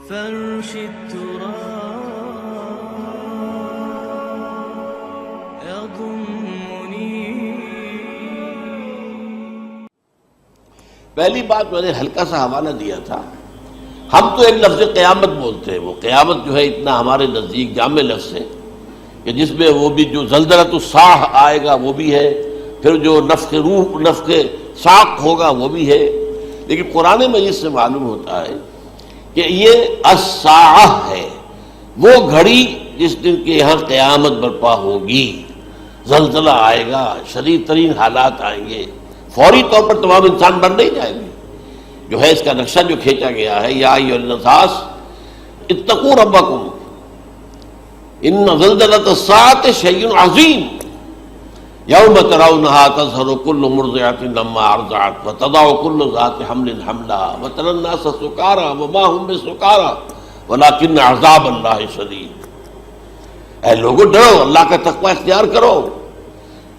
فرش التراب يضمني. پہلی بات میں نے ہلکا سا حوالہ دیا تھا. ہم تو ایک لفظ قیامت بولتے ہیں، وہ قیامت جو ہے اتنا ہمارے نزدیک جامع لفظ ہے کہ جس میں وہ بھی جو زلزلۃ الصاع آئے گا وہ بھی ہے، پھر جو نفخ روح نفخ ساق ہوگا وہ بھی ہے. لیکن قرآن مجید سے معلوم ہوتا ہے کہ یہ الساعہ ہے، وہ گھڑی جس دن کے یہاں قیامت برپا ہوگی. زلزلہ آئے گا، شدید ترین حالات آئیں گے، فوری طور پر تمام انسان مر نہیں جائیں گے. جو ہے اس کا نقشہ جو کھینچا گیا ہے، یا ایھا الناس اتقوا ربکم ان زلزلۃ الساعۃ شیء عظیم یوم ترونها تذہل کل مرضعۃ عما ارضعت وتضع کل ذات حمل حملها وتری الناس سکارى وما هم بسکارى ولکن عذاب اللہ شدید. اے لوگوں ڈرو، اللہ کا تقوی اختیار کرو،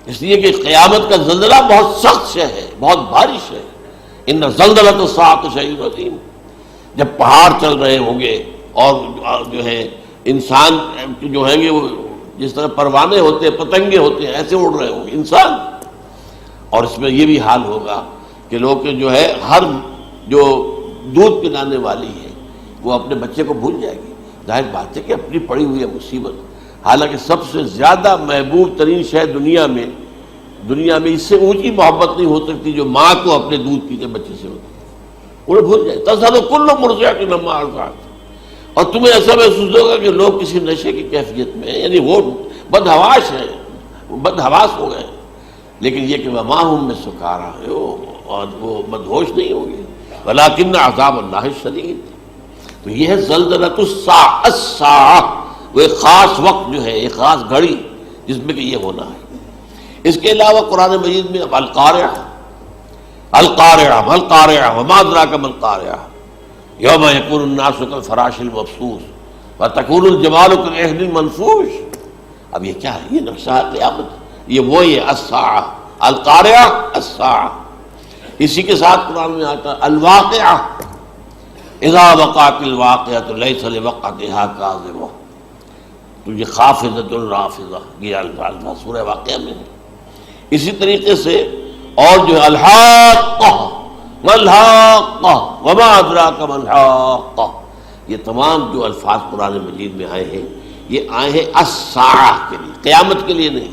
اس لیے کہ قیامت کا زلزلہ بہت سخت شے ہے، بہت بھاری شے ہے. ان زلزلۃ الساعۃ شیء عظیم. جب پہاڑ چل رہے ہوں گے اور جو ہے انسان جو ہیں گے وہ جس طرح پروانے ہوتے ہیں، پتنگے ہوتے ہیں، ایسے اڑ رہے ہوں گے انسان. اور اس میں یہ بھی حال ہوگا کہ لوگ جو ہے ہر جو دودھ پلانے والی ہے وہ اپنے بچے کو بھول جائے گی. ظاہر بات ہے کہ اپنی پڑی ہوئی ہے مصیبت. حالانکہ سب سے زیادہ محبوب ترین شے دنیا میں اس سے اونچی محبت نہیں ہو سکتی جو ماں کو اپنے دودھ پیتے بچے سے ہوتی. انہیں بھول جائے. تذہل کل مرضعۃ عما ارضعت. اور تمہیں ایسا محسوس ہوگا کہ لوگ کسی نشے کی کیفیت میں، یعنی وہ بدحواس ہیں، بدحواس ہو گئے، لیکن یہ کہ وما هم بسکارى، اور وہ مدہوش نہیں ہوں گے. ولکن عذاب اللہ شدید. تو یہ ہے زلزلۃ الساعہ، وہ ایک خاص وقت جو ہے، ایک خاص گھڑی جس میں کہ یہ ہونا ہے. اس کے علاوہ قرآن مجید میں القارعہ القارعہ مالقارعہ وما ادراک ما القارعہ یوم یکون الناس کالفراش المبثوث وتکون الجبال کالعہن المنفوش. اب یہ کیا ہے؟ یہ نقشہ قیامت، یہ وہی ہے الساعہ، القارعہ الساعہ. اسی کے ساتھ قرآن میں آتا ہے الواقعہ اذا وقعت الواقعۃ لیس لوقعتها کاذبہ. تو یہ خافضۃ رافضہ، یہ الفاظ سورہ واقعہ میں ہے. اسی طریقے سے اور جو ہے الحاقہ ما الحاقہ وما ادراک ما الحاقہ، یہ تمام جو الفاظ قرآن مجید میں آئے ہیں یہ آئے ہیں الساعہ کے لیے، قیامت کے لیے نہیں.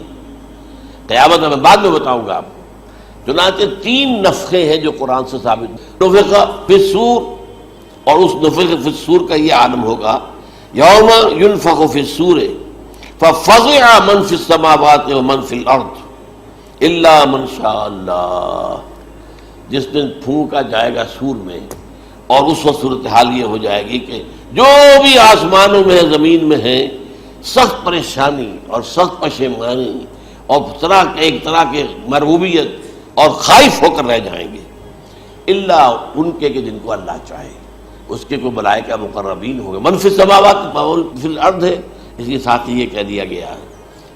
قیامت میں بعد میں بتاؤں گا آپ کو. چنانچہ 3 نفخے ہیں جو قرآن سے ثابت. نفخ فی الصور، اور اس نفخ فی الصور کا یہ عالم ہوگا یوم ینفخ فی الصور ففزع من فی السماوات ومن فی الارض الا من شاء اللہ. جس دن پھونکا جائے گا سور میں، اور اس وقت صورتحال یہ ہو جائے گی کہ جو بھی آسمانوں میں ہے، زمین میں ہے، سخت پریشانی اور سخت پشیمانی اور ایک طرح کے مرعوبیت اور خائف ہو کر رہ جائیں گے. الا ان کے کہ جن کو اللہ چاہے، اس کے کوئی ملائکہ مقربین ہوں گے. من فی السماوات فی الارض ہے، اس کے ساتھ ہی یہ کہہ دیا گیا ہے.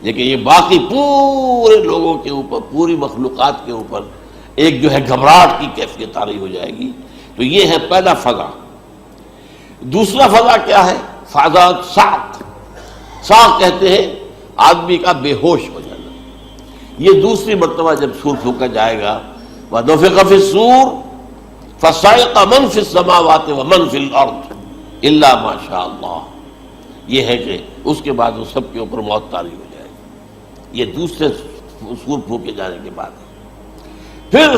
لیکن یہ باقی پورے لوگوں کے اوپر، پوری مخلوقات کے اوپر ایک جو ہے گھبراہٹ کی کیفیت طاری ہو جائے گی. تو یہ ہے پہلا فضا. دوسرا فضا کیا ہے؟ فضا صعق. صعق کہتے ہیں آدمی کا بے ہوش ہو جانا. یہ دوسری مرتبہ جب سور پھونکا جائے گا، وَنُفِخَ فِي الصُّورِ فَصَعِقَ مَن فِي السَّمَاوَاتِ وَمَن فِي الْأَرْضِ إِلَّا مَا شَاءَ اللَّهُ. یہ ہے کہ اس کے بعد وہ سب کے اوپر موت طاری ہو جائے گی. یہ دوسرے سور پھونکے جانے کے بعد. پھر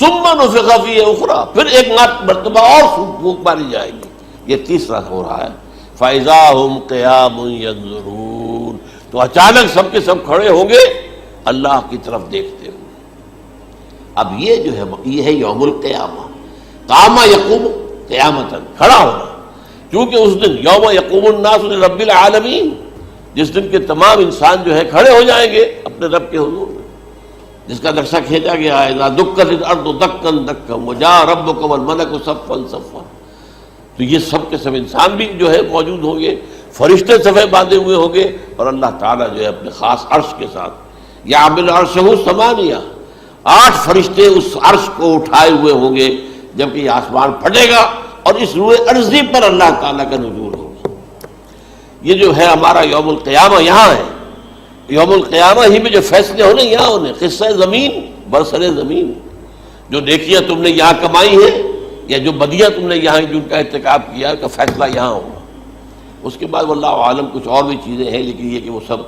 ثُمَّ نُفِخَ فِيهِ أُخْرَى، پھر ایک مرتبہ اور پھونک ماری جائے گی. یہ تیسرا ہو رہا ہے. فَإِذَا هُمْ قِيَامٌ يَنظُرُونَ. تو اچانک سب کے سب کھڑے ہوں گے اللہ کی طرف دیکھتے ہوئے. اب یہ جو ہے یہ ہے یوم القیامہ. قام یقوم قیامتاً، کھڑا ہونا. کیونکہ اس دن یوم یقوم الناس لرب العالمین، جس دن کے تمام انسان جو ہے کھڑے ہو جائیں گے اپنے رب کے حضور میں، جس کا نقشہ کھینچا گیا ہے اذا دکت الارض دکا دکا وجاء ربک والملک صفا صفا. تو یہ سب کے سب انسان بھی جو ہے موجود ہوں گے، فرشتے صفے باندھے ہوئے ہوں گے، اور اللہ تعالیٰ جو ہے اپنے خاص عرش کے ساتھ یحمل عرشہ ثمانیہ، 8 فرشتے اس عرش کو اٹھائے ہوئے ہوں گے. جبکہ یہ آسمان پھٹے گا اور اس روئے ارضی پر اللہ تعالیٰ کا نزول ہوگا۔ یہ جو ہے ہمارا یوم القیامہ یہاں ہے، یوم القیامہ ہی میں جو فیصلے ہونے یہاں ہونے، قصہ زمین برسر زمین، جو نیکیاں تم نے یہاں کمائی ہیں یا جو بدیاں تم نے یہاں جن کا ارتکاب کیا کا فیصلہ یہاں ہوگا۔ اس کے بعد واللہ عالم کچھ اور بھی چیزیں ہیں، لیکن یہ کہ وہ سب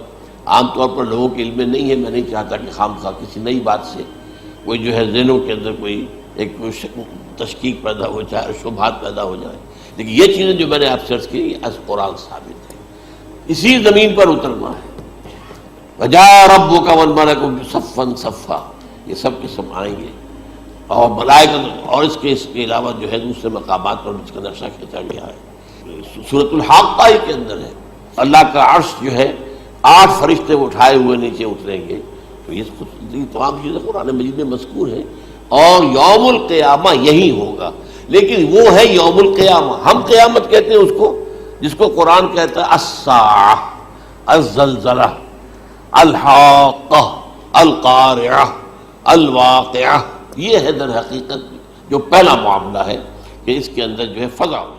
عام طور پر لوگوں کے علم میں نہیں ہے۔ میں نہیں چاہتا کہ خام خواہ کسی نئی بات سے کوئی جو ہے ذہنوں کے اندر کوئی ایک تشکیک پیدا ہو جائے اور شبہات پیدا ہو جائے، لیکن یہ چیزیں جو میں نے آپ سے عرض کی یہ از قرآن ثابت ہے، اسی زمین پر اترنا ہے۔ وَجَاءَ رَبُّكَ وَالْمَلَكُ صَفًّا صَفًّا، یہ سب کے سب آئیں گے، اور ملائکہ، اور اس کے علاوہ جو ہے دوسرے مقامات پر جس کا نقشہ کھینچا گیا ہے۔ سورۃ الحاقہ کے اندر ہے، اللہ کا عرش جو ہے 8 فرشتے اٹھائے ہوئے نیچے اتریں گے، تو یہ تمام چیزیں قرآن مجید میں مذکور ہیں، اور یوم القیامہ یہی ہوگا۔ لیکن وہ ہے یوم القیامہ، ہم قیامت کہتے ہیں اس کو جس کو قرآن کہتا ہے الساعہ، الزلزلہ، الحاقہ، القارعہ، الواقعہ۔ یہ ہے در حقیقت جو پہلا معاملہ ہے کہ اس کے اندر جو ہے فضا ہو۔